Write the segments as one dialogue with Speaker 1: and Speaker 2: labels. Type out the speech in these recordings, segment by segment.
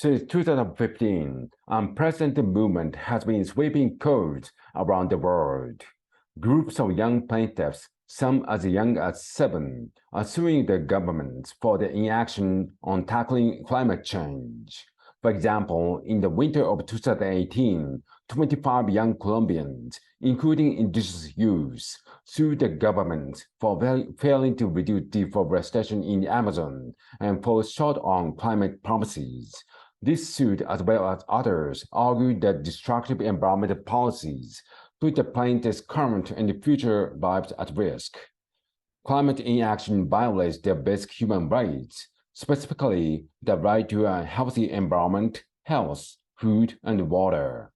Speaker 1: Since 2015, unprecedented movement has been sweeping courts around the world. Groups of young plaintiffs, some as young as 7, are suing the governments for their inaction on tackling climate change. For example, in the winter of 2018, 25 young Colombians, including indigenous youths, sued the government for failing to reduce deforestation in the Amazon and fall short on climate promises. This suit, as well as others, argued that destructive environmental policies put the plaintiffs' current and future lives at risk. Climate inaction violates their basic human rights, specifically the right to a healthy environment, health, food, and water.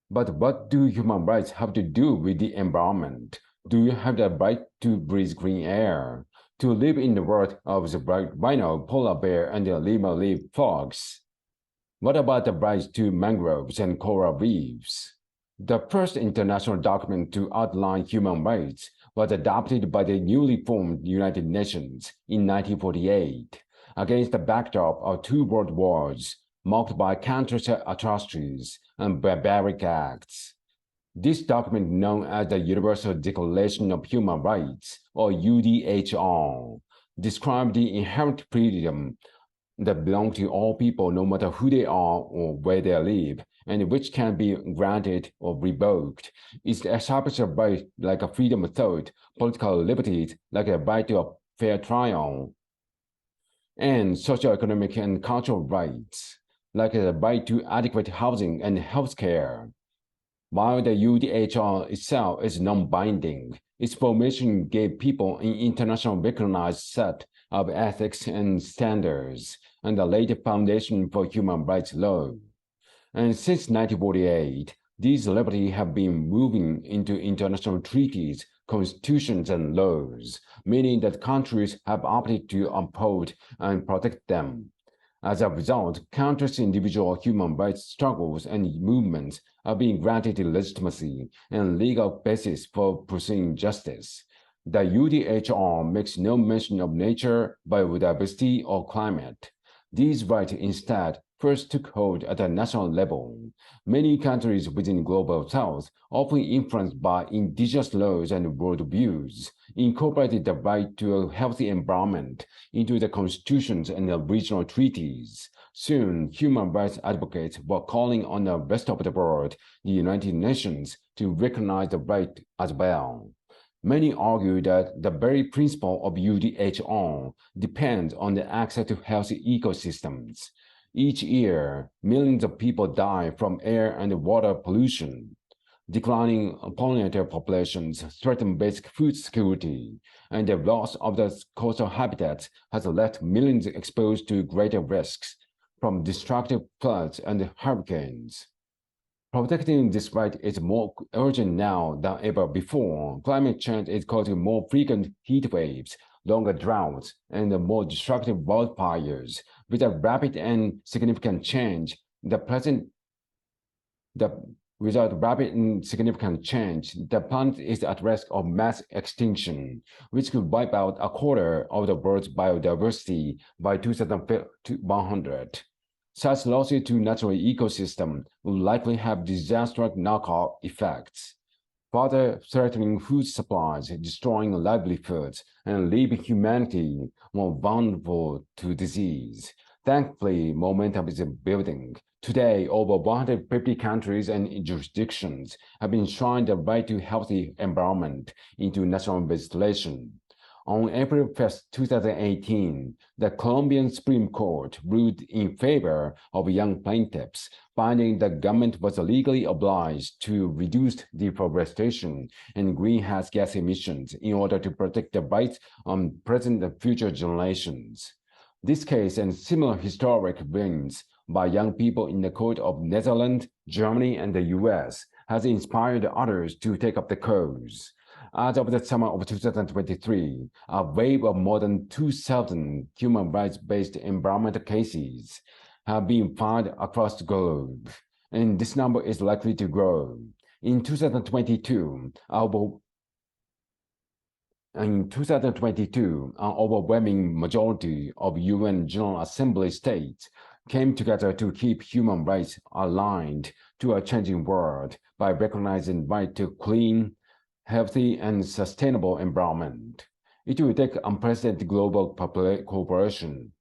Speaker 1: But what do human rights have to do with the environment? Do you have the right to breathe clean air, to live in the world of the rhino, polar bear, and the lima leaf frogs? What about the rights to mangroves and coral reefs? The first international document to outline human rights was adopted by the newly formed United Nations in 1948, against the backdrop of 2 world wars marked by countless atrocities and barbaric acts. This document, known as the Universal Declaration of Human Rights, or UDHR, described the inherent freedom that belong to all people no matter who they are or where they live, and which can be granted or revoked. It establishes a right like a freedom of thought, political liberties like a right to a fair trial, and socioeconomic and cultural rights like the right to adequate housing and health care. While the UDHR itself is non-binding, its formation gave people an international recognized set of ethics and standards, and laid the foundation for human rights law. And since 1948, these liberties have been moving into international treaties, constitutions, and laws, meaning that countries have opted to uphold and protect them. As a result, countless individual human rights struggles and movements are being granted legitimacy and legal basis for pursuing justice. The UDHR makes no mention of nature, biodiversity, or climate. These rights instead first took hold at a national level. Many countries within the Global South, often influenced by indigenous laws and worldviews, incorporated the right to a healthy environment into the constitutions and the regional treaties. Soon, human rights advocates were calling on the rest of the world, the United Nations, to recognize the right as well. Many argue that the very principle of UDHR depends on the access to healthy ecosystems. Each year, millions of people die from air and water pollution. Declining pollinator populations threaten basic food security, and the loss of the coastal habitats has left millions exposed to greater risks from destructive floods and hurricanes. Protecting this right is more urgent now than ever before. Climate change is causing more frequent heat waves, longer droughts, and more destructive wildfires. Without rapid and significant change, the planet is at risk of mass extinction, which could wipe out a quarter of the world's biodiversity by 2100. Such losses to natural ecosystem will likely have disastrous knock-on effects, further threatening food supplies, destroying livelihoods, and leaving humanity more vulnerable to disease. Thankfully, momentum is building. Today, over 150 countries and jurisdictions have enshrined the right to healthy environment into national legislation. On April 1st, 2018, the Colombian Supreme Court ruled in favor of young plaintiffs, finding the government was legally obliged to reduce deforestation and greenhouse gas emissions in order to protect the rights of present and future generations. This case and similar historic wins by young people in the court of Netherlands, Germany, and the US has inspired others to take up the cause. As of the summer of 2023, a wave of more than 2,000 human rights-based environmental cases have been filed across the globe, and this number is likely to grow. In 2022, an overwhelming majority of UN General Assembly states came together to keep human rights aligned to a changing world by recognizing the right to clean, healthy, and sustainable environment. It will take unprecedented global cooperation.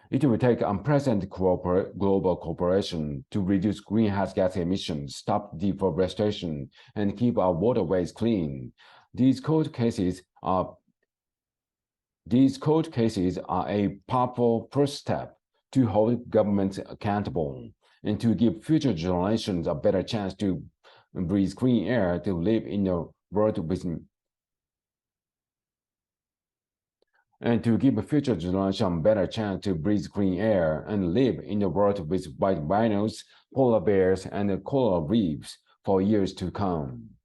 Speaker 1: It will take unprecedented global cooperation to reduce greenhouse gas emissions, stop deforestation, and keep our waterways clean. These court cases are a powerful first step to hold governments accountable and to give future generations a better chance to breathe clean air, to live in a world with and to give future generations a better chance to breathe clean air and live in a world with white rhinos, polar bears, and coral reefs for years to come.